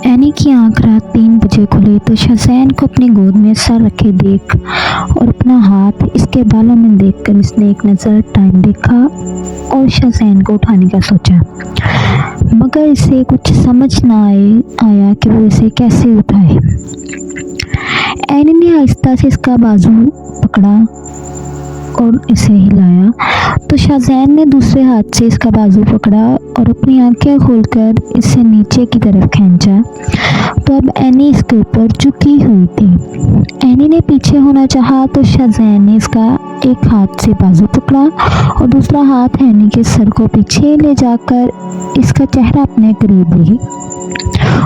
Any की आंख रात 3 बजे खुली तो शहज़ैन को अपनी गोद में सर रखे देख और अपना हाथ इसके बालों में देखकर इसने एक नज़र टाइम देखा और शहज़ैन को उठाने का सोचा, मगर इसे कुछ समझ ना आया कि वो इसे कैसे उठाए। एनी ने आहिस्ता से इसका बाजू पकड़ा और इसे हिलाया तो शहज़ैन ने दूसरे हाथ से इसका बाजू पकड़ा और अपनी आंखें खोलकर इसे नीचे की तरफ खींचा। तो अब एनी इसके ऊपर झुकी हुई थी। एनी ने पीछे होना चाहा तो शहज़ैन ने इसका एक हाथ से बाजू पकड़ा और दूसरा हाथ एनी के सर को पीछे ले जाकर इसका चेहरा अपने करीब ली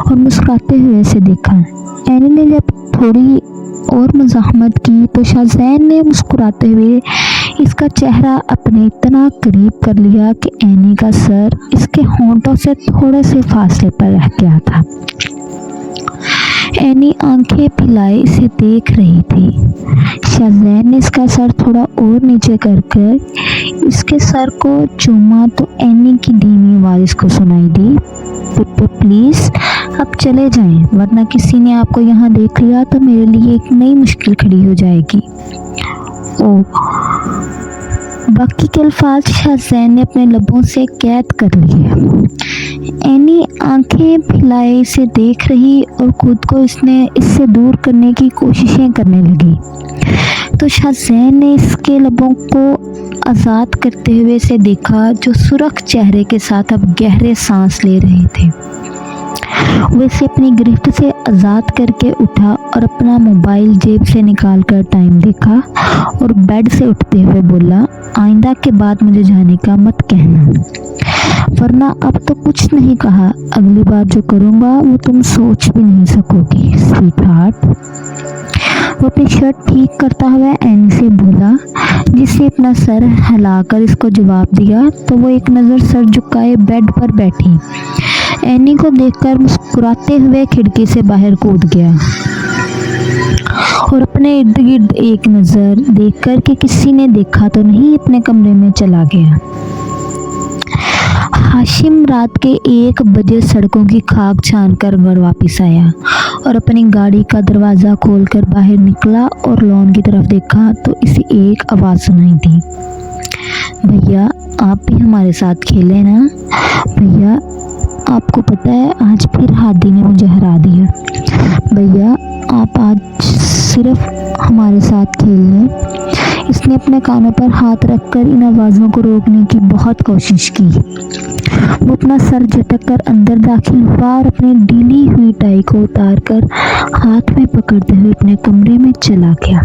और मुस्कुराते हुए इसे देखा। एनी ने जब थोड़ी और मुज़ाहमत की तो शहज़ैन ने मुस्कुराते हुए इसका चेहरा अपने इतना करीब कर लिया कि एनी का सर इसके होंठों से थोड़े से फासले पर रह गया था। एनी आंखें फैलाए इसे देख रही थी। शहज़ैन ने इसका सर थोड़ा और नीचे कर इसके सर को चूमा तो एनी की धीमी आवाज़ इसको सुनाई दी, पुप्पो प्लीज़ अब चले जाएं, वरना किसी ने आपको यहाँ देख लिया तो मेरे लिए एक नई मुश्किल खड़ी हो जाएगी। ओह, बाकी के अल्फाज शहज़ैन ने अपने लबों से कैद कर लिए। एनी आंखें फैलाए इसे देख रही और खुद को इससे दूर करने की कोशिशें करने लगी तो शहज़ैन ने इसके लबों को आज़ाद करते हुए इसे देखा, जो सुर्ख चेहरे के साथ अब गहरे सांस ले रहे थे। वो इसे अपनी गिरफ्त से आज़ाद करके उठा और अपना मोबाइल जेब से निकाल कर टाइम देखा और बेड से उठते हुए बोला, आइंदा के बाद मुझे जाने का मत कहना, वरना अब तो कुछ नहीं कहा, अगली बार जो करूँगा वो तुम सोच भी नहीं सकोगी स्वीट हार्ट। वो अपनी शर्ट ठीक करता हुआ एनी से बोला, जिसने अपना सर हिलाकर इसको जवाब दिया तो वो एक नज़र सर झुकाए बेड पर बैठी एनी को देखकर मुस्कुराते हुए खिड़की से बाहर कूद गया और अपने इर्द गिर्द एक नज़र देखकर कि किसी ने देखा तो नहीं अपने कमरे में चला गया। हाशिम रात के 1 बजे सड़कों की खाक छान कर घर वापस आया और अपनी गाड़ी का दरवाज़ा खोलकर बाहर निकला और लॉन की तरफ देखा तो इसे एक आवाज़ सुनाई दी, भैया आप भी हमारे साथ खेलें ना। भैया आपको पता है आज फिर हादी ने मुझे हरा दिया। भैया आप आज सिर्फ हमारे साथ खेल लें। इसने अपने कानों पर हाथ रखकर इन आवाज़ों को रोकने की बहुत कोशिश की। वो अपना सर झटक कर अंदर दाखिल हुआ और अपनी ढीली हुई टाई को उतारकर हाथ में पकड़ते हुए अपने कमरे में चला गया।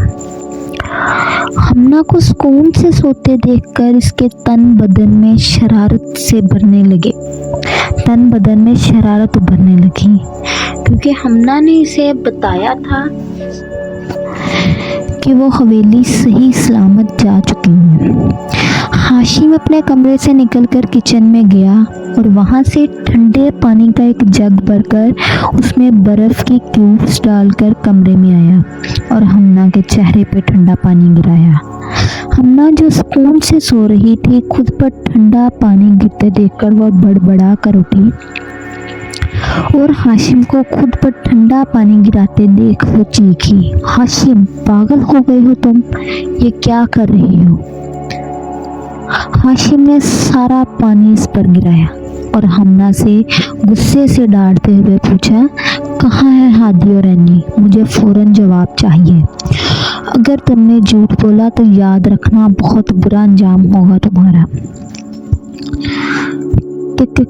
हमना को सुकून से सोते देखकर इसके तन बदन में शरारत उभरने लगी क्योंकि हमना ने इसे बताया था कि वो हवेली सही सलामत जा चुकी है। हाशिम अपने कमरे से निकलकर किचन में गया और वहाँ से ठंडे पानी का एक जग भरकर उसमें बर्फ़ की क्यूब्स डालकर कमरे में आया और हमना के चेहरे पे ठंडा पानी गिराया। हमना जो सुकून से सो रही थी, खुद पर ठंडा पानी गिरते देखकर वो बड़बड़ा कर उठी और हाशिम को खुद पर ठंडा पानी गिराते देख वो चीखी, हाशिम पागल हो गए हो तुम, ये क्या कर रही हो। हाशिम ने सारा पानी इस पर गिराया और हमना से गुस्से से डांटते हुए पूछा, कहाँ है हादी और एनी, मुझे फ़ौरन जवाब चाहिए। अगर तुमने झूठ बोला तो याद रखना बहुत बुरा अंजाम होगा तुम्हारा।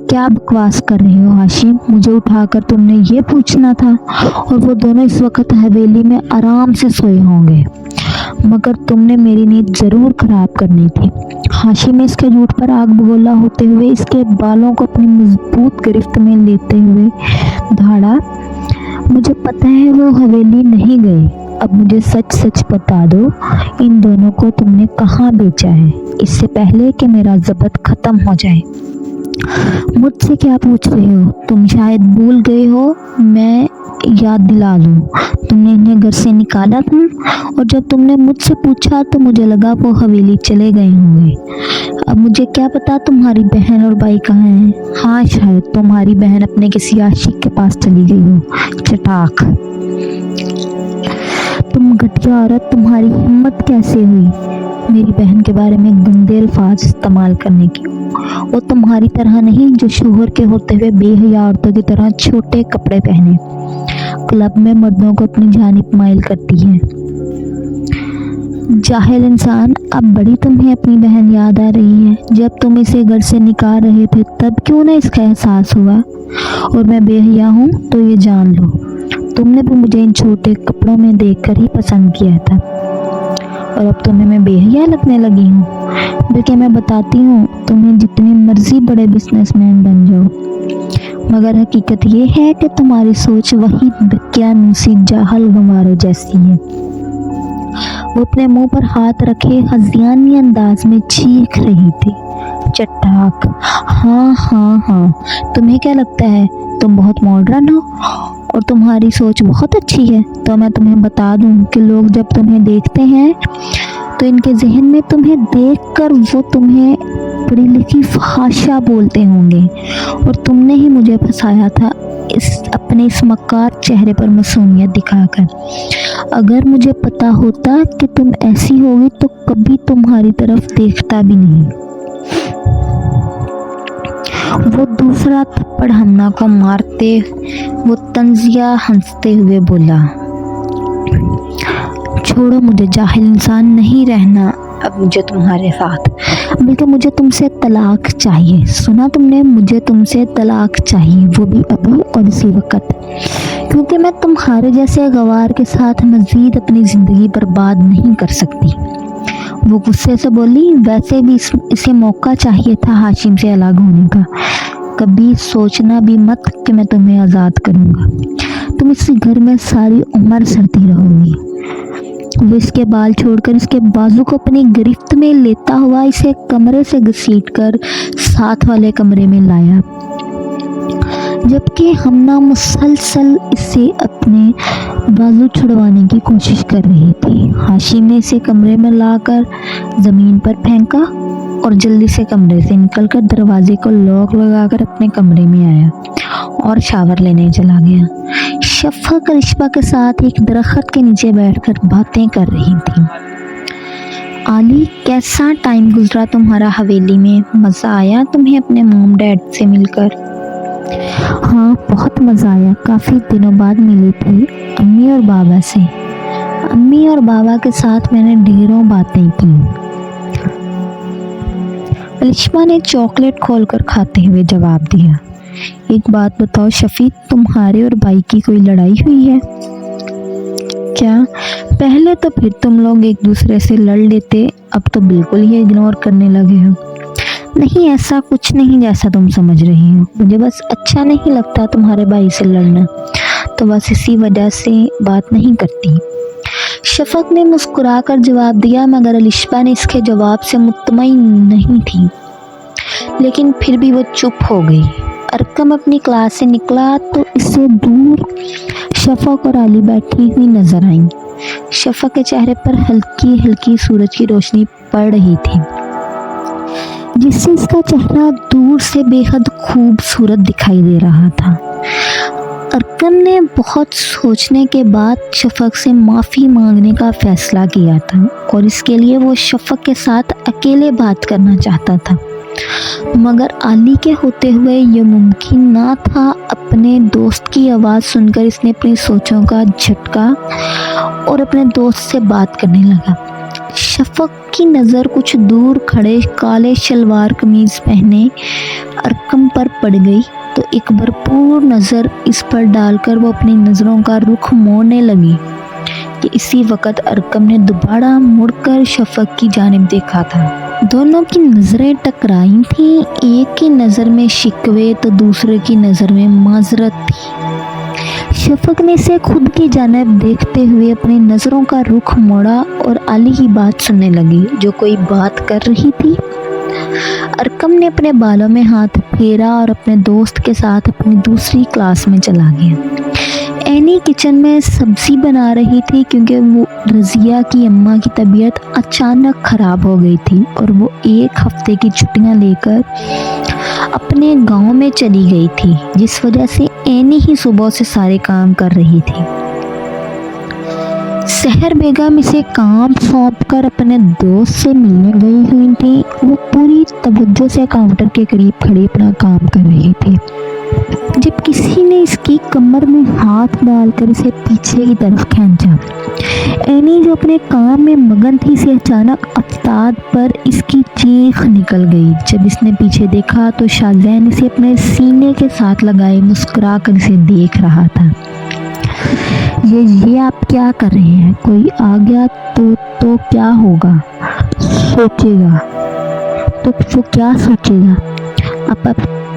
क्या बकवास कर रहे हो हाशिम, मुझे उठाकर तुमने ये पूछना था। और वो दोनों इस वक्त हवेली में आराम से सोए होंगे, मगर तुमने मेरी नींद ज़रूर खराब करनी थी। हाशिम ने इसके झूठ पर आग बगोला होते हुए इसके बालों को अपनी मजबूत गिरफ्त में लेते हुए धाड़ा, मुझे पता है वो हवेली नहीं गए, अब मुझे सच सच बता दो, इन दोनों को तुमने कहाँ बेचा है, इससे पहले कि मेरा ज़ब्त ख़त्म हो जाए। मुझसे क्या पूछ रहे हो? तुम शायद भूल गए हो, मैं याद दिला दूं। तुमने इन्हें घर से निकाला था और जब तुमने मुझसे पूछा तो मुझे लगा वो हवेली चले गए होंगे। अब मुझे क्या पता तुम्हारी बहन और भाई कहाँ हैं। हाँ, शायद तुम्हारी बहन अपने किसी आशिक के पास चली गई हो। चटाक। तुम घटिया औरत, तुम्हारी हिम्मत कैसे हुई मेरी बहन के बारे में गंदे अल्फाज इस्तेमाल करने की? वो तुम्हारी तरह नहीं जो शोहर के होते हुए बेहया औरतों की तरह छोटे कपड़े पहने क्लब में मर्दों को अपनी जानिब माइल करती है। जाहिल इंसान, अब बड़ी तुम्हें अपनी बहन याद आ रही है। जब तुम इसे घर से निकाल रहे थे तब क्यों ना इसका एहसास हुआ? और मैं बेहया हूँ तो ये जान लो, तुमने भी मुझे इन छोटे कपड़ों में देखकर ही पसंद किया था और अब तुम्हें मैं बेहया लगने लगी हूँ। बल्कि मैं बताती हूँ, तुम्हें जितनी मर्जी बड़े बिजनेसमैन बन जाओ, मगर हकीकत ये है कि तुम्हारी सोच वही दकियानूसी जाहल गंवारों जैसी है। वो अपने मुंह पर हाथ रखे हज़ियानी अंदाज में चीख रही थी। चटाक। हाँ हाँ हाँ, तुम्हें क्या लगता है तुम बहुत मॉडर्न हो और तुम्हारी सोच बहुत अच्छी है? तो मैं तुम्हें बता दूं कि लोग जब तुम्हें देखते हैं तो इनके जहन में तुम्हें देखकर वो तुम्हें पढ़ी लिखी फहाशा बोलते होंगे और तुमने ही मुझे फंसाया था अपने इस मक्कार चेहरे पर मासूमियत दिखाकर। अगर मुझे पता होता कि तुम ऐसी होगी तो कभी तुम्हारी तरफ देखता भी नहीं। वो दूसरा थप्पड़ हन्ना को मारते वो तंजिया हंसते हुए बोला, छोड़ो मुझे जाहिल इंसान, नहीं रहना अब मुझे तुम्हारे साथ, बल्कि मुझे तुमसे तलाक चाहिए। सुना तुमने? मुझे तुमसे तलाक चाहिए, वो भी अभी और इसी वक्त, क्योंकि मैं तुम्हारे जैसे गवार के साथ मज़ीद अपनी ज़िंदगी बर्बाद नहीं कर सकती। वो गुस्से से बोली, वैसे भी इसे मौका चाहिए था हाशिम से अलग होने का। कभी सोचना भी मत कि मैं तुम्हें आज़ाद करूँगा। तुम इस घर में सारी उम्र सड़ती रहोगी। वो इसके बाल छोड़कर इसके बाजू को अपनी गिरफ्त में लेता हुआ इसे कमरे से घसीटकर साथ वाले कमरे में लाया, जबकि हमना मुसलसल इसे अपने बाजू छुड़वाने की कोशिश कर रही थी। हाशिम ने इसे कमरे में लाकर ज़मीन पर फेंका और जल्दी से कमरे से निकलकर दरवाजे को लॉक लगाकर अपने कमरे में आया और शावर लेने चला गया। शफ़क़ रिश्बा के साथ एक दरख्त के नीचे बैठकर बातें कर रही थी। आली, कैसा टाइम गुजरा तुम्हारा हवेली में? मज़ा आया तुम्हें अपने मॉम डैड से मिलकर? हाँ, बहुत मज़ा आया। काफ़ी दिनों बाद मिली थी अम्मी और बाबा से। अम्मी और बाबा के साथ मैंने ढेरों बातें की। रिश्बा ने चॉकलेट खोलकर खाते हुए जवाब दिया। एक बात बताओ शफी, तुम्हारे और भाई की कोई लड़ाई हुई है क्या? पहले तो फिर तुम लोग एक दूसरे से लड़ लेते, अब तो बिल्कुल ही इग्नोर करने लगे हो। नहीं, ऐसा कुछ नहीं जैसा तुम समझ रही हो। मुझे बस अच्छा नहीं लगता तुम्हारे भाई से लड़ना, तो बस इसी वजह से बात नहीं करती। शफ़क़ ने मुस्कुराकर जवाब दिया, मगर रिश्बा ने इसके जवाब से मुतमईन नहीं थी, लेकिन फिर भी वो चुप हो गई। अरकम अपनी क्लास से निकला तो इससे दूर शफ़क़ और आली बैठी हुई नजर आईं। शफ़क़ के चेहरे पर हल्की हल्की सूरज की रोशनी पड़ रही थी, जिससे इसका चेहरा दूर से बेहद खूबसूरत दिखाई दे रहा था। अरकम ने बहुत सोचने के बाद शफ़क़ से माफ़ी मांगने का फ़ैसला किया था और इसके लिए वो शफ़क़ के साथ अकेले बात करना चाहता था, मगर आली के होते हुए ये मुमकिन ना था। अपने दोस्त की आवाज़ सुनकर इसने अपनी सोचों का झटका और अपने दोस्त से बात करने लगा। शफ़क़ की नज़र कुछ दूर खड़े काले शलवार कमीज़ पहने अरकम पर पड़ गई, तो एक भरपूर नज़र इस पर डालकर वो अपनी नज़रों का रुख मोड़ने लगी कि इसी वक्त अरकम ने दोबारा मुड़कर शफ़क़ की जानिब देखा था। दोनों की नज़रें टकराई थीं। एक की नज़र में शिकवे तो दूसरे की नज़र में माजरत थी। शफ़क़ ने इसे खुद की जानिब देखते हुए अपनी नज़रों का रुख मोड़ा और आली की बात सुनने लगी, जो कोई बात कर रही थी। ارکم نے اپنے بالوں میں ہاتھ پھیرا اور اپنے دوست کے ساتھ اپنی دوسری کلاس میں چلا گیا۔ اینی کچن میں سبزی بنا رہی تھی کیونکہ وہ رضیہ کی اماں کی طبیعت اچانک خراب ہو گئی تھی اور وہ ایک ہفتے کی چھٹیاں لے کر اپنے گاؤں میں چلی گئی تھی، جس وجہ سے اینی ہی صبح سے سارے کام کر رہی تھی۔ سحر بیگم اسے کام سونپ کر اپنے دوست سے ملنے گئی ہوئی تھی۔ وہ پوری توجہ سے کاؤنٹر کے قریب کھڑی اپنا کام کر رہی تھی جب کسی نے اس کی کمر میں ہاتھ ڈال کر اسے پیچھے کی طرف کھینچا۔ اینی جو اپنے کام میں مگن تھی، اسے اچانک افتاد پر اس کی چیخ نکل گئی۔ جب اس نے پیچھے دیکھا تو شاذین اسے اپنے سینے کے ساتھ لگائے مسکرا کر اسے دیکھ رہا تھا۔ یہ آپ کیا کر رہے ہیں؟ کوئی آ گیا تو کیا ہوگا؟ سوچے گا تو وہ کیا سوچے گا؟ آپ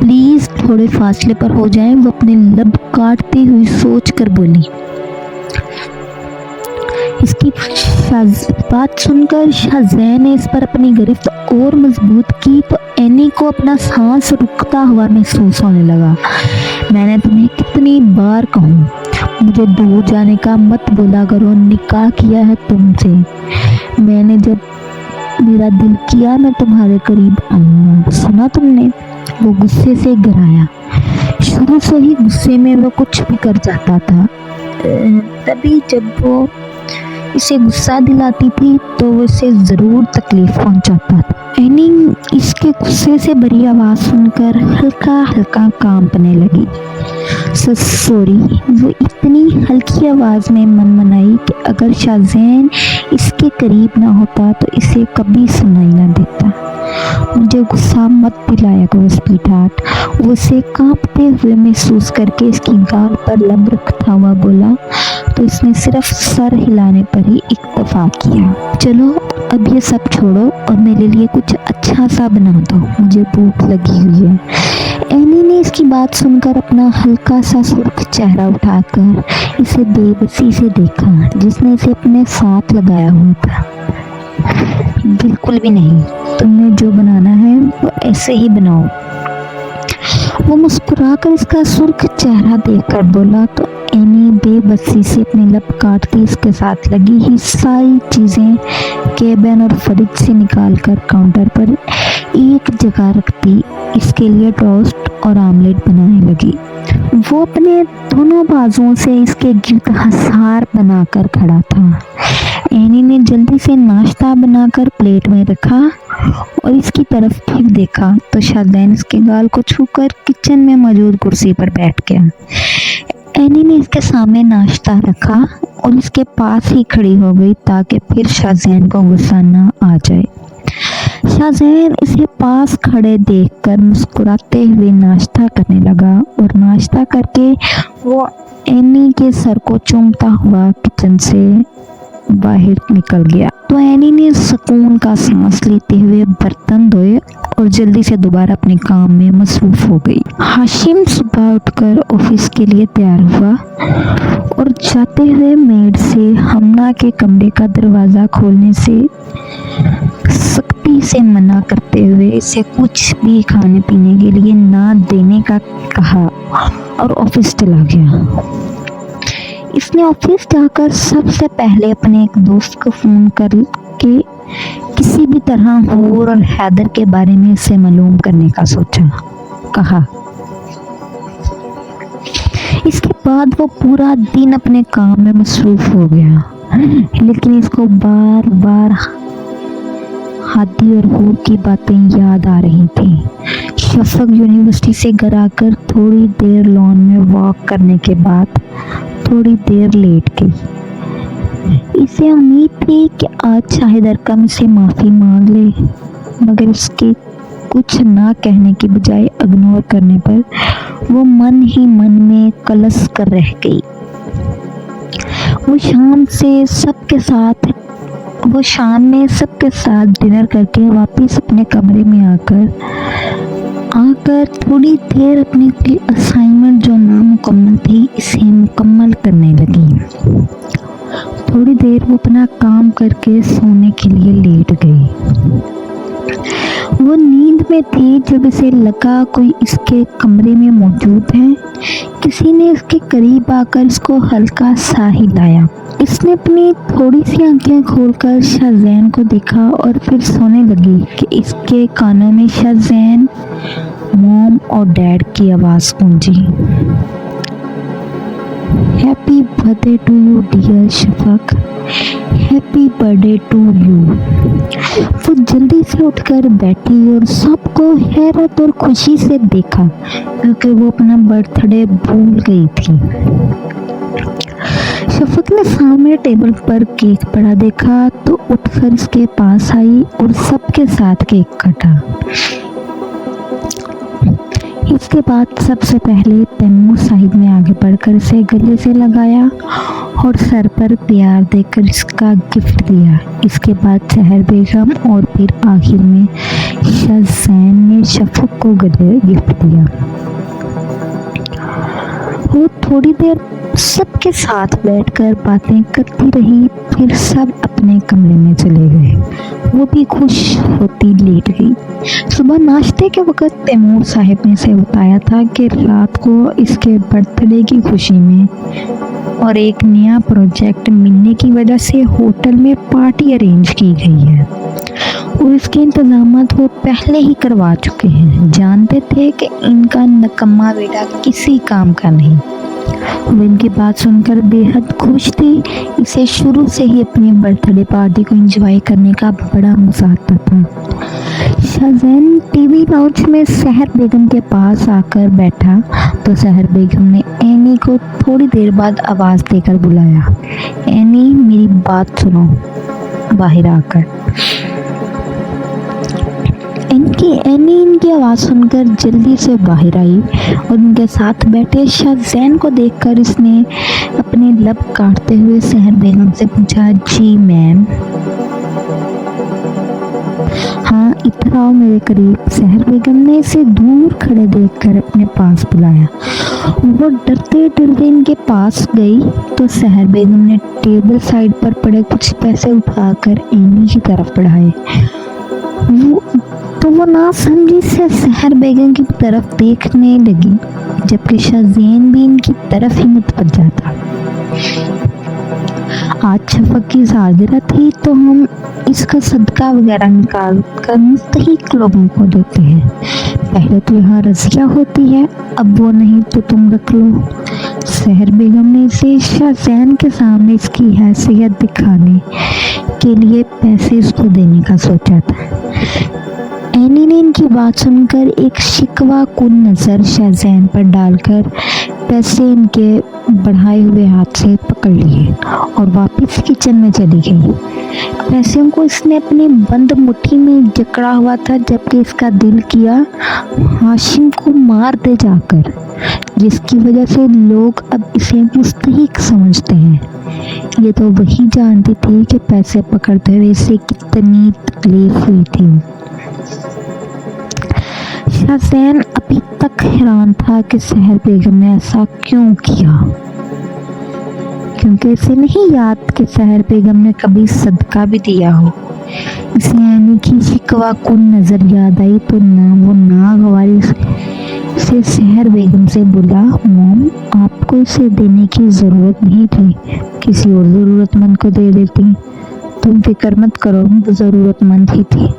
پلیز تھوڑے فاصلے پر ہو جائیں، وہ اپنے لب کاٹتی ہوئی سوچ کر بولی۔ اس کی بات سن کر شاذین نے اس پر اپنی گرفت اور مضبوط کی تو اینی کو اپنا سانس رکتا ہوا محسوس ہونے لگا۔ میں نے تمہیں کتنی بار کہوں مجھے دور جانے کا مت بولا کرو، نکاح کیا ہے تم سے میں نے، جب میرا دل کیا میں تمہارے قریب آؤں گا، سنا تم نے؟ وہ غصے سے گرایا۔ شروع سے ہی غصے میں وہ کچھ بھی کر جاتا تھا، تبھی جب وہ اسے غصہ دلاتی تھی تو وہ اسے ضرور تکلیف پہنچاتا تھا۔ اینی اس کے غصے سے بری آواز سن کر ہلکا ہلکا کانپنے لگی۔ سوری، وہ اتنی ہلکی آواز میں منمنائی کہ اگر شاذین اس کے قریب نہ ہوتا تو اسے کبھی سنائی نہ دیتا۔ مجھے غصہ مت دلایا کرو سویٹ ہارٹ، وہ اسے کانپتے ہوئے محسوس کر کے اس کی گال پر لب رکھتا ہوا بولا تو اس نے صرف سر ہلانے پر ہی اکتفا کیا۔ چلو اب یہ سب چھوڑو اور میرے لیے کچھ اچھا سا بنا دو، مجھے بھوک لگی ہوئی ہے۔ اینی نے اس کی بات سن کر اپنا ہلکا سا سرخ چہرہ اٹھا کر اسے بے بسی سے دیکھا، جس نے اسے اپنے ساتھ لگایا ہوا تھا۔ بالکل بھی نہیں، تم نے جو بنانا ہے وہ ایسے ہی بناؤ، وہ مسکرا کر اس کا سرخ چہرہ دیکھ کر بولا تو اینی بے بسی سے اپنے لب کاٹتی اس کے ساتھ لگی ہی ساری چیزیں کیبن اور فریج سے نکال کر کاؤنٹر پر ایک جگہ رکھتی اس کے لیے ٹوسٹ اور آملیٹ بنانے لگی۔ وہ اپنے دونوں بازوؤں سے اس کے گرد حصار بنا کر کھڑا تھا۔ اینی نے جلدی سے ناشتہ بنا کر پلیٹ میں رکھا اور اس کی طرف پھر دیکھا تو شاذین اس کے گال کو چھو کر کچن میں موجود کرسی پر بیٹھ گیا۔ اینی نے اس کے سامنے ناشتہ رکھا اور اس کے پاس ہی کھڑی ہو گئی تاکہ پھر شاذین کو غصہ نہ آ جائے۔ شاذین اسے پاس کھڑے دیکھ کر مسکراتے ہوئے ناشتہ کرنے لگا اور ناشتہ کر کے وہ اینی کے سر کو چومتا ہوا کچن سے باہر نکل گیا تو اینی نے سکون کا سانس لیتے ہوئے برتن دھوئے اور جلدی سے دوبارہ اپنے کام میں مصروف ہو گئی۔ ہاشم صبح اٹھ کر آفس کے لیے تیار ہوا اور جاتے ہوئے میڈ سے ہمنا کے کمرے کا دروازہ کھولنے سے سختی سے منع کرتے ہوئے اسے کچھ بھی کھانے پینے کے لیے نہ دینے کا کہا اور آفس چلا گیا۔ اس نے آفس جا کر سب سے پہلے اپنے ایک دوست کو فون کر کے کسی بھی طرح حور اور حیدر کے بارے میں اسے معلوم کرنے کا کہا۔ اس کے بعد وہ پورا دن اپنے کام میں مصروف ہو گیا، لیکن اس کو بار بار ہادی اور حور کی باتیں یاد آ رہی تھیں۔ شفق یونیورسٹی سے گھر آ کر تھوڑی دیر لان میں واک کرنے کے بعد تھوڑی دیر لیٹ گئی۔ اسے امید تھی کہ آج شاہد ارکم سے معافی مانگ لے، مگر اس کے کچھ نہ کہنے کی بجائے اگنور کرنے پر وہ من ہی من میں کلس کر رہ گئی۔ وہ شام میں سب کے ساتھ ڈنر کر کے واپس اپنے کمرے میں آ کر تھوڑی دیر اپنی اسائنمنٹ جو نامکمل تھی اسے مکمل کرنے لگی۔ تھوڑی دیر وہ اپنا کام کر کے سونے کے لیے لیٹ گئی۔ وہ نیند नींद में थी जब इसे लगा कोई इसके कमरे में मौजूद है। किसी ने इसके करीब आकर इसको हल्का सा हिलाया। इसने अपनी थोड़ी सी आंखें खोलकर शाहज़ैन को देखा और फिर सोने लगी कि इसके कानों में शाहज़ैन, मॉम और डैड की आवाज़ गूंजी। Happy birthday to you dear Shafaq, happy birthday to you. वो जल्दी से उठकर बैठी और सबको हैरत और खुशी से देखा क्योंकि वो अपना बर्थडे भूल गई थी। शफक ने सामने टेबल पर केक पड़ा देखा तो उठकर इसके पास आई और सबके साथ केक काटा। इसके बाद सबसे पहले तैमूर साहिब ने आगे बढ़कर इसे गले से लगाया और सर पर प्यार देकर इसका गिफ्ट दिया। इसके बाद सहर बेगम और फिर आखिर में शाहज़ैन ने शफक को गले गिफ्ट दिया। वो थोड़ी देर सबके साथ बैठकर बातें करती रही, फिर सब अपने कमरे में चले गए। वो भी खुश होती लेट गई। सुबह नाश्ते के वक्त तैमूर साहिब ने इसे बताया था कि रात को इसके बर्थडे की खुशी में और एक नया प्रोजेक्ट मिलने की वजह से होटल में पार्टी अरेंज की गई है और इसके इंतजामात वो पहले ही करवा चुके हैं। जानते थे कि इनका नकम्मा बेटा किसी काम का नहीं। वो इनकी बात सुनकर बेहद खुश थी। इसे शुरू से ही अपनी बर्थडे पार्टी को एंजॉय करने का बड़ा मजा आता था। शाहज़ैन टीवी लाउंज में सहर बेगम के पास आकर बैठा तो सहर बेगम ने एनी को थोड़ी देर बाद आवाज़ देकर बुलाया। एनी, मेरी बात सुनो। बाहर आकर एनी इनकी आवाज़ सुनकर जल्दी से बाहर आई और उनके साथ बैठे शाहज़ैन को देखकर इसने अपने लब काटते हुए सहर बेगम से पूछा, जी मैम। हाँ, इधर आओ मेरे करीब। सहर बेगम ने इसे दूर खड़े देखकर अपने पास बुलाया। वो डरते डरते इनके पास गई तो सहर बेगम ने टेबल साइड पर पड़े कुछ पैसे उठाकर एनी की तरफ बढ़ाए। वो ना समझी से सहर बेगम की तरफ देखने लगी, जबकि शाहज़ैन भी इनकी तरफ ही मुतवज्जा था। आज शफक की सालगिरह थी तो हम इसका सदका वगैरह निकाल कर मुस्तहिक लोगों को देते हैं। पहले तो यहाँ रज़िया होती है, अब वो नहीं तो तुम रख लो। सहर बेगम ने इसे शाहज़ैन के सामने इसकी हैसियत दिखाने के लिए पैसे इसको देने का सोचा था। एनी ने इनकी बात सुनकर एक शिकवा कुन नज़र शाहज़ैन पर डालकर पैसे इनके बढ़ाए हुए हाथ से पकड़ लिए और वापस किचन में चली गई। पैसों को इसने अपनी बंद मुट्ठी में जकड़ा हुआ था, जबकि इसका दिल किया हाशिम को मार दे जाकर, जिसकी वजह से लोग अब इसे मुस्तहिक समझते हैं। ये तो वही जानती थी कि पैसे पकड़ते हुए इसे कितनी तकलीफ हुई थी। शाहज़ैन अभी तक हैरान था कि सहर बेगम ने ऐसा क्यों किया, क्योंकि इसे नहीं याद कि सहर बेगम ने कभी सदका भी दिया हो। इसे एनी की शिकवा कुन नज़र याद आई तो वो नागवारी से सहर बेगम से बोला, मॉम, आपको इसे देने की ज़रूरत नहीं थी, किसी और ज़रूरतमंद को दे देती। तुम फिक्र मत करो, वो ज़रूरतमंद ही थी।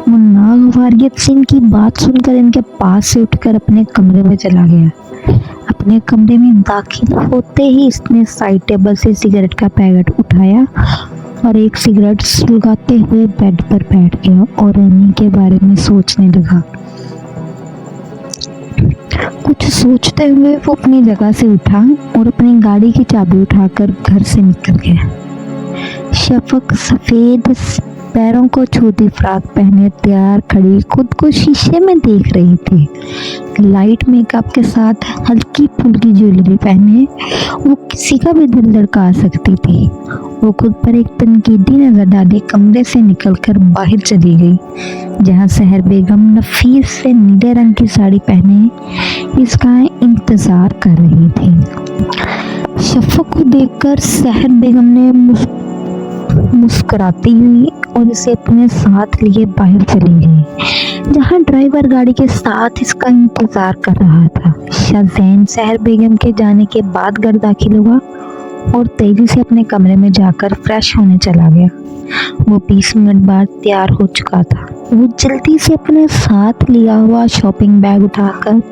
मुन्ना गवारियत सिंह की बात सुनकर इनके पास से उठकर अपने कमरे में चला गया। अपने कमरे में दाखिल होते ही इसने साइड टेबल से सिगरेट का पैकेट उठाया और एक सिगरेट सुलगाते हुए बेड पर बैठ गया और एनी के बारे में सोचने लगा। कुछ सोचते हुए वो अपनी जगह से उठा और अपनी गाड़ी की चाबी उठाकर घर से निकल गया। शफक सफ़ेद पैरों को छूती फ्रॉक पहने तैयार खड़ी खुद को शीशे में देख रही थी। लाइट मेकअप के साथ हल्की फुल्की ज्वेलरी पहने वो किसी का भी दिल धड़का सकती थी। वो खुद पर एक तनकीदी नजर डाले कमरे से निकलकर बाहर चली गई, जहां सहर बेगम नफीस से नीले रंग की साड़ी पहने इसका इंतजार कर रही थी। शफक को देखकर सहर बेगम ने मुस्कुराती हुई और इसे अपने साथ लिए बाहर चली गई, जहां ड्राइवर गाड़ी के साथ इसका इंतजार कर रहा था। शाहजैन सहर बेगम के जाने के बाद घर दाखिल हुआ और तेजी से अपने कमरे में जाकर फ्रेश होने चला गया। वो 20 मिनट बाद तैयार हो चुका था। वो जल्दी से अपने साथ लिया हुआ शॉपिंग बैग उठाकर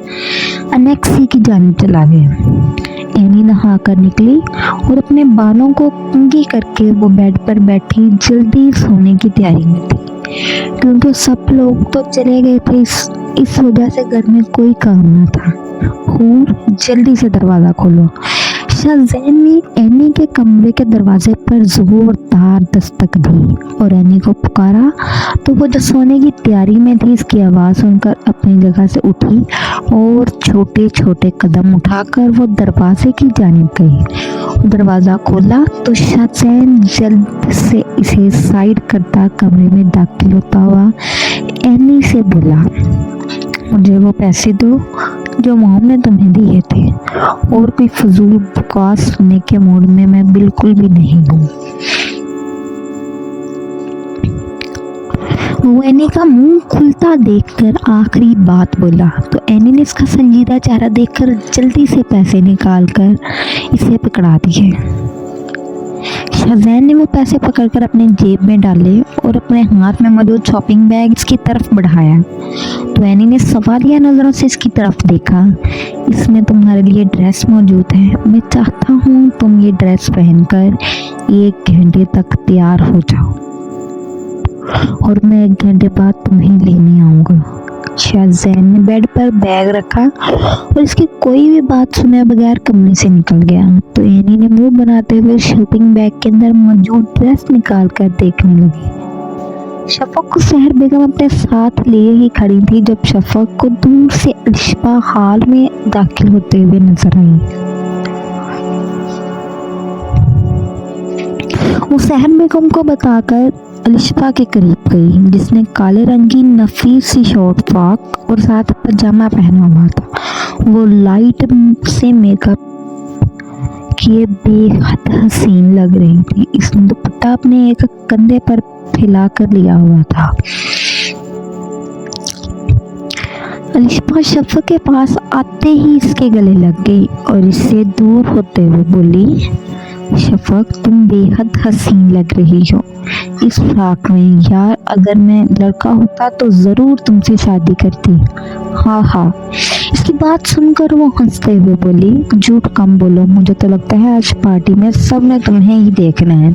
अनेक्सी की जाने चला गया। एनी नहा कर निकली और अपने बालों को कंघी करके वो बेड पर बैठी जल्दी सोने की तैयारी में थी, क्योंकि सब लोग तो चले गए थे। इस वजह से घर में कोई काम न था। हूर, जल्दी से दरवाज़ा खोलो। शाहजैन ने एनी के कमरे के दरवाजे पर जोरदार दस्तक दी और एनी को पुकारा तो वो जो सोने की तैयारी में थी, इसकी आवाज़ सुनकर अपनी जगह से उठी और छोटे छोटे कदम उठाकर वो दरवाजे की जानिब गई। दरवाज़ा खोला तो शाहजैन जल्द से इसे साइड करता कमरे में दाखिल होता हुआ एनी से बोला, मुझे वो पैसे दो जो मॉम ने तुम्हें दिए थे। और कोई फजूल बकवास सुनने के मूड में मैं बिल्कुल भी नहीं हूँ। वो एनी का मुंह खुलता देखकर आखिरी बात बोला तो एनी ने इसका संजीदा चेहरा देखकर जल्दी से पैसे निकालकर इसे पकड़ा दिए। शाहजैन ने वो पैसे पकड़कर अपने जेब में डाले और अपने हाथ में मौजूद शॉपिंग बैग इसकी तरफ बढ़ाया तो एनी ने सवालिया नज़रों से इसकी तरफ देखा। इसमें तुम्हारे लिए ड्रेस मौजूद है। मैं चाहता हूँ तुम ये ड्रेस पहनकर 1 घंटे तक तैयार हो जाओ और मैं 1 घंटे बाद तुम्हें लेने आऊँगा। शाहजैन ने बेड पर बैग रखा और इसकी कोई भी बात सुने बगैर कमरे से निकल गया तो एनी ने मुंह बनाते हुए शॉपिंग बैग के अंदर मौजूद ड्रेस निकाल कर देखने लगी। शफक को सहर बेगम अपने साथ लिए ही खड़ी थी जब शफक को दूर से अलिशबा हाल में दाखिल होते हुए नजर आई। वो सहर बेगम को बताकर अलिशबा के करीब गई, जिसने काले रंग की नफीस सी शॉर्ट फ्रॉक और साथ पजामा पहना हुआ था। वो लाइट से मेकअप किए बेहद हसीन लग रही थी। इसने दुपट्टा अपने एक कंधे पर फैला कर लिया हुआ था। अलिशबा शफक के पास आते ही इसके गले लग गई और इससे दूर होते हुए बोली, शफक तुम बेहद हसीन लग रही हो इस फ्रॉक में। यार अगर मैं लड़का होता तो ज़रूर तुमसे शादी करती। हाँ हाँ। इसकी बात सुनकर वो हंसते हुए बोली, झूठ कम बोलो, मुझे तो लगता है आज पार्टी में सब ने तुम्हें ही देखना है।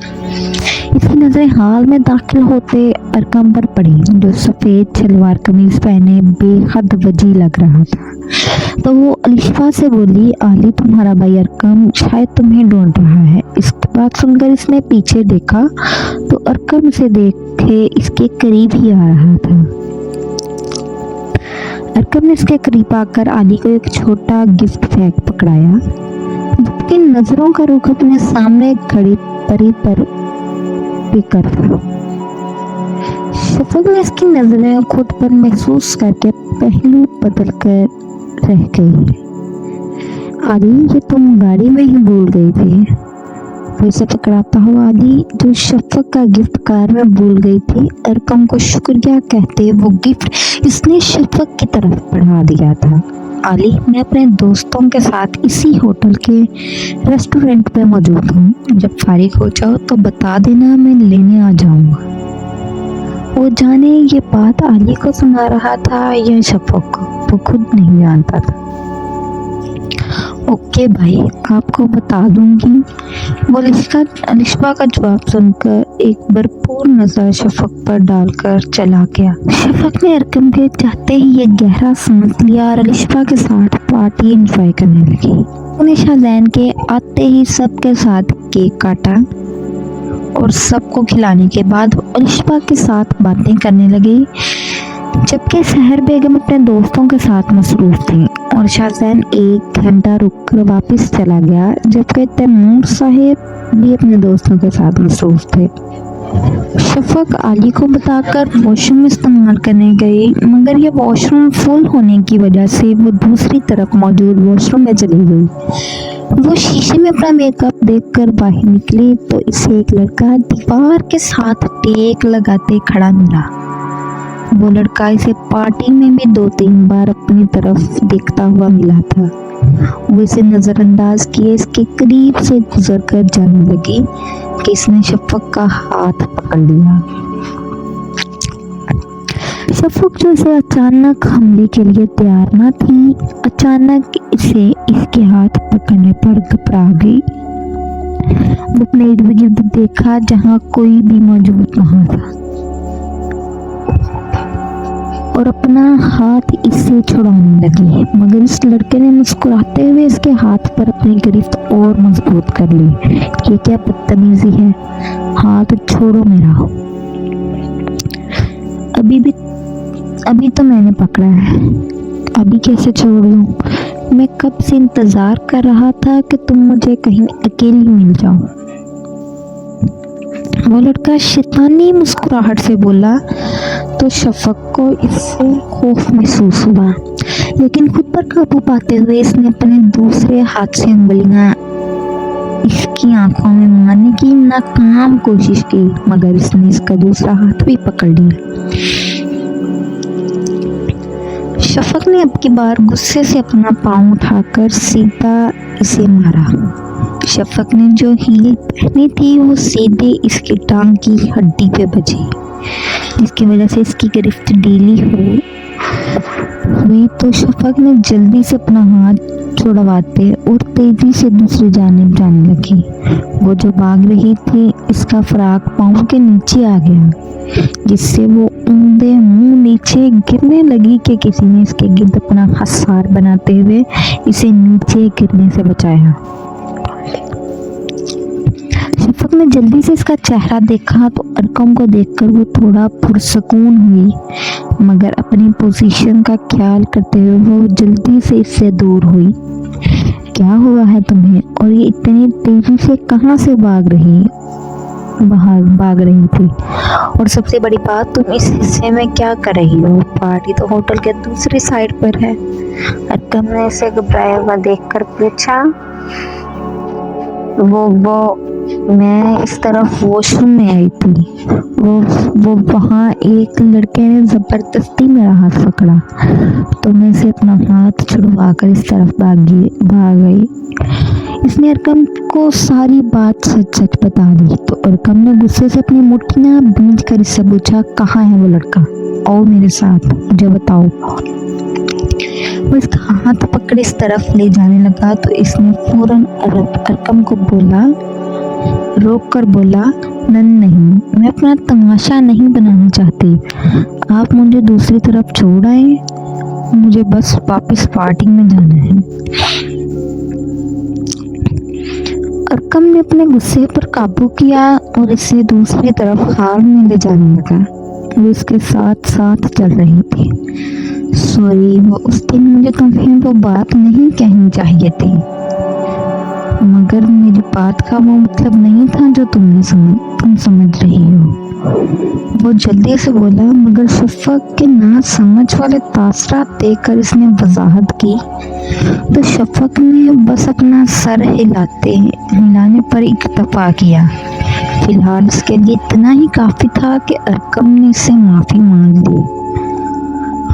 इसकी नज़रें हाल में दाखिल होते अरकम पर पड़ी जो सफ़ेद शलवार कमीज पहने बेहद वजी लग रहा था। तो वो अलिशबा से बोली, आली तुम्हारा भाई अरकम शायद तुम्हें ढूंढ रहा है। इसकी बात सुनकर इसने पीछे देखा तो अरकम से देखे इसके करीब ही आ रहा था। अरकम ने इसके करीब आकर आली को एक छोटा गिफ्ट बैग पकड़ाया जबकि नजरों का रुख अपने सामने खड़ी परी पर कर था। शफक ने इसकी नजरें खुद पर महसूस करके पहलू बदल कर रह गई। आली ये तुम गाड़ी में ही भूल गई थी। वैसे पकड़ाता हुआ आली जो शफक का गिफ्ट कार में भूल गई थी, अरकम को शुक्रिया कहते वो गिफ्ट इसने शफक की तरफ बढ़ा दिया था। आली मैं अपने दोस्तों के साथ इसी होटल के रेस्टोरेंट पे मौजूद हूँ। जब फारिग हो जाओ तो बता देना, मैं लेने आ जाऊँगा। वो जाने ये बात आली को सुना रहा था या शफक को, वो खुद नहीं जानता था। ओके भाई, आपको बता दूंगी। वो अलिशबा का जवाब सुनकर एक भरपूर नजर शफक पर डालकर चला गया। शफक ने अरकम के चाहते ही ये गहरा समझ लिया और अलिशबा के साथ पार्टी एंजॉय करने लगी। उन्हें शाहजैन के आते ही सबके साथ केक काटा और सबको खिलाने के बाद अलिशबा के साथ बातें करने लगी जबकि सहर बेगम अपने दोस्तों के साथ मसरूफ थी और शाहजैन 1 घंटा रुककर वापस चला गया जबकि तैमूर साहब भी अपने दोस्तों के साथ मसरूफ थे। शफक आली को बताकर वॉशरूम इस्तेमाल करने गई मगर ये वॉशरूम फुल होने की वजह से वो दूसरी तरफ मौजूद वॉशरूम में चली गई। वो शीशे में अपना मेकअप देखकर बाहर निकली तो इसे एक लड़का दीवार के साथ टेक लगाते खड़ा मिला। वो लड़का इसे पार्टी में भी 2-3 बार अपनी तरफ देखता हुआ मिला था। वो इसे नजरअंदाज किए इसके करीब से गुजर कर जाने लगी कि इसने शफक का हाथ पकड़ लिया। शफक जो इसे अचानक हमले के लिए तैयार न थी, अचानक इसे इसके हाथ पकड़ने पर घबरा गई। वो अपने इर्द गिर्द देखा जहाँ कोई भी मौजूद न था और अपना हाथ इससे छुड़ाने लगी, मगर इस लड़के ने मुस्कुराते हुए इसके हाथ पर अपनी गिरफ्त और मजबूत कर ली। ये क्या बदतमीजी है, हाथ छोड़ो मेरा। अभी तो मैंने पकड़ा है, अभी कैसे छोड़ दूं? मैं कब से इंतजार कर रहा था कि तुम मुझे कहीं अकेली मिल जाओ। वो लड़का शैतानी मुस्कुराहट से बोला तो शफक को इससे खौफ महसूस हुआ, लेकिन खुद पर काबू पाते हुए इसने अपने दूसरे हाथ से उंगलियां इसकी आंखों में मारने की नाकाम कोशिश की, मगर इसने इसका दूसरा हाथ भी पकड़ लिया। शफक ने अब की बार गुस्से से अपना पांव उठाकर सीधा इसे मारा। शफक ने जो हील पहनी थी वो सीधे इसकी टांग की हड्डी पे बजी, जिसकी वजह से इसकी गिरफ्त ढीली हुई तो शफक ने जल्दी से अपना हाथ छुड़वाते और तेजी से दूसरी जानिब जाने लगी। वो जो भाग रही थी इसका फराक पाँव के नीचे आ गया, जिससे वो ऊंधे मुंह नीचे गिरने लगी कि किसी ने इसके गिर्द अपना हसार बनाते हुए इसे नीचे गिरने से बचाया। शफक ने जल्दी से इसका चेहरा देखा तो अरकम को देखकर वो थोड़ा पुरसकून हुई, मगर अपनी पोजीशन का ख्याल करते हुए वो जल्दी से इससे दूर हुई। क्या हुआ है तुम्हें, और ये इतनी तेजी से कहाँ से भाग रही थी, और सबसे बड़ी बात तुम इस हिस्से में क्या कर रही हो? पार्टी तो होटल के दूसरी साइड पर है। अरकम ने इसे घबराया हुआ देखकर पूछा। वो मैं इस तरफ वॉशरूम में आई थी। वो वहाँ एक लड़के ने जबरदस्ती मेरा हाथ पकड़ा तो मैं इसे अपना हाथ छुड़वा कर इस तरफ भाग गई। इसने अरकम को सारी बात सच बता दी तो अरकम ने गुस्से से अपनी मुट्ठियां भींच कर इससे पूछा, कहाँ है वो लड़का? आओ मेरे साथ, मुझे बताओ। वो इसका हाथ पकड़ इस तरफ ले जाने लगा तो इसने फौरन अरकम को रोक कर बोला, नहीं, मैं अपना तमाशा नहीं बनाना चाहती, आप मुझे दूसरी तरफ छोड़ आए, मुझे बस वापस पार्टी में जाना है। अरकम ने अपने गुस्से पर काबू किया और इसे दूसरी तरफ हाल में ले जाने लगा। वो इसके साथ साथ चल रही थी। सॉरी, वो उस दिन मुझे तुम्हें वो बात नहीं कहनी चाहिए थी, मगर मेरी बात का वो मतलब नहीं था जो तुम समझ रही हो। वो जल्दी से बोला, मगर शफक के ना समझ वाले तासरात देखकर इसने वजाहत की तो शफक ने बस अपना सर हिलाने पर इक्तफा किया। फिलहाल इसके लिए इतना ही काफी था कि अरकम ने इससे माफी मांग ली।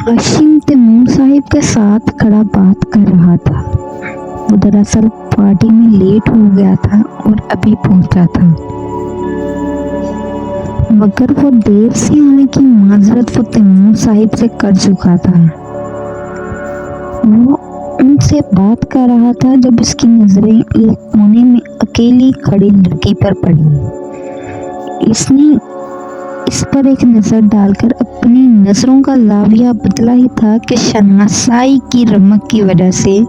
हाशिम तैमूर साहिब के साथ खड़ा बात कर रहा था। वो दरअसल पार्टी में लेट हो गया था और अभी पहुंचा था, मगर वो देर से आने की माजरत वो तैमूर साहिब से कर चुका था। वो उनसे बात कर रहा था जब उसकी नजरें एक कोने में अकेली खड़ी लड़की पर पड़ी। इसने इस पर एक नजर डालकर अपनी नजरों का लाविया बदला ही था कि शनासाई की रमक की वजह से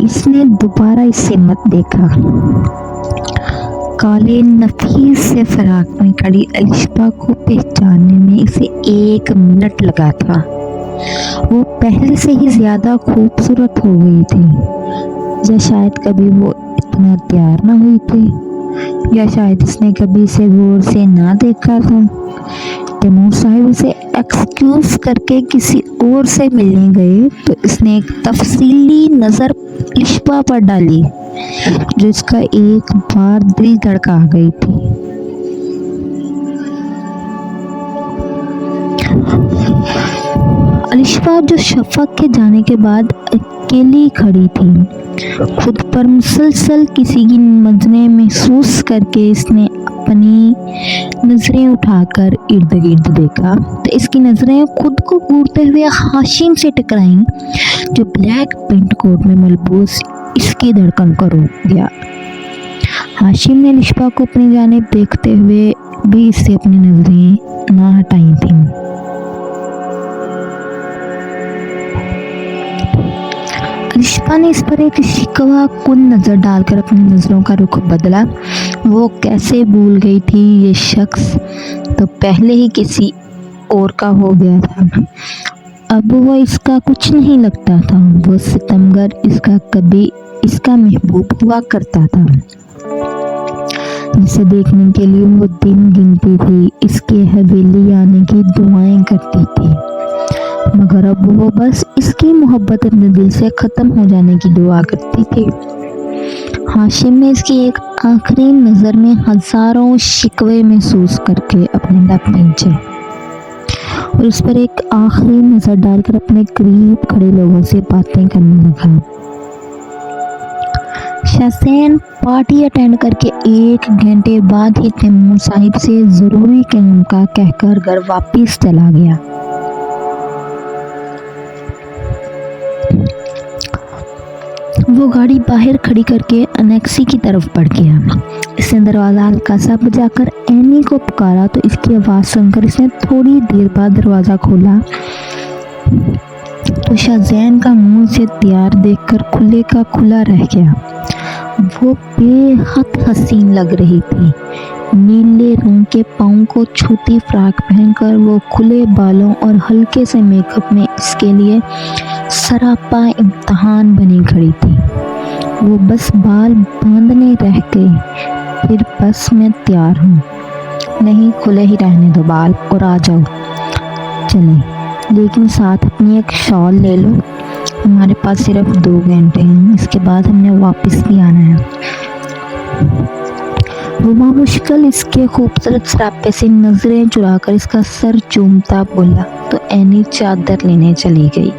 इसने दोबारा इसे मत देखा। काले नफीस से फराक में खड़ी अलिशबा को पहचानने में इसे 1 मिनट लगा था। वो पहले से ही ज्यादा खूबसूरत हो गई थी, या शायद कभी वो इतना तैयार ना हुई थी, या शायद इसने कभी इसे गौर से ना देखा था। तैमूर साहिब उसे एक्सक्यूज करके किसी और से मिलने गए तो इसने एक तफसीली नजर अलिशबा पर डाली। जो इसका एक बार दिल धड़का गई थी। अलिशा जो शफक के जाने के बाद अकेली खड़ी थी, खुद पर मुसलसल किसी की नजरें महसूस करके इसने अपनी नजरें उठाकर इर्द गिर्द देखा तो इसकी नजरें खुद को घूरते हुए हाशिम से टकराईं, जो ब्लैक पेंट कोट में मलबूस इसकी धड़कन को रोक दिया। हाशिम ने अलिशा को अपनी जानिब देखते हुए भी इससे अपनी नजरें ना हटाई थीं। अलिशा ने इस पर एक शिकवा कुन नजर डालकर अपनी नजरों का रुख बदला। वो कैसे भूल गई थी ये शख्स तो पहले ही किसी और का हो गया था। अब वो इसका कुछ नहीं लगता था। वो सितमगर इसका महबूब हुआ करता था, जिसे देखने के लिए वो दिन गिनती थी, इसके हवेली आने की दुआएं करती थी, मगर अब वो बस इसकी मोहब्बत अपने दिल से ख़त्म हो जाने की दुआ करती थी। हाशिम ने इसकी एक आखिरी नज़र में हज़ारों शिकवे महसूस करके अपने लब खींचे और उस पर एक आखिरी नज़र डालकर अपने करीब खड़े लोगों से बातें करने लगा। शहसैन पार्टी अटेंड करके 1 घंटे बाद ही तैमूर साहिब से ज़रूरी काम का कहकर घर वापस चला गया। वो गाड़ी बाहर खड़ी करके अनेक्सी की तरफ बढ़ गया। इसने दरवाज़ा हल्का सा बजाकर एनी को पुकारा तो इसकी आवाज़ सुनकर इसने थोड़ी देर बाद दरवाज़ा खोला तो शाहजैन का मुंह से तैयार देखकर खुले का खुला रह गया। वो बेहद हसीन लग रही थी। नीले रंग के पाँव को छोटी फ्रॉक पहनकर वो खुले बालों और हल्के से मेकअप में इसके लिए सरापा इम्तहान बनी खड़ी थी। वो बस बाल बांधने रह गई। फिर बस मैं तैयार हूँ। नहीं, खुले ही रहने दो बाल और आ जाओ। चलें, लेकिन साथ अपनी एक शॉल ले लो। हमारे पास सिर्फ 2 घंटे हैं, इसके बाद हमने वापस भी आना है। वो मुश्किल इसके खूबसूरत सरापे से नजरें चुराकर इसका सर चूमता बोला तो एनी चादर लेने चली गई।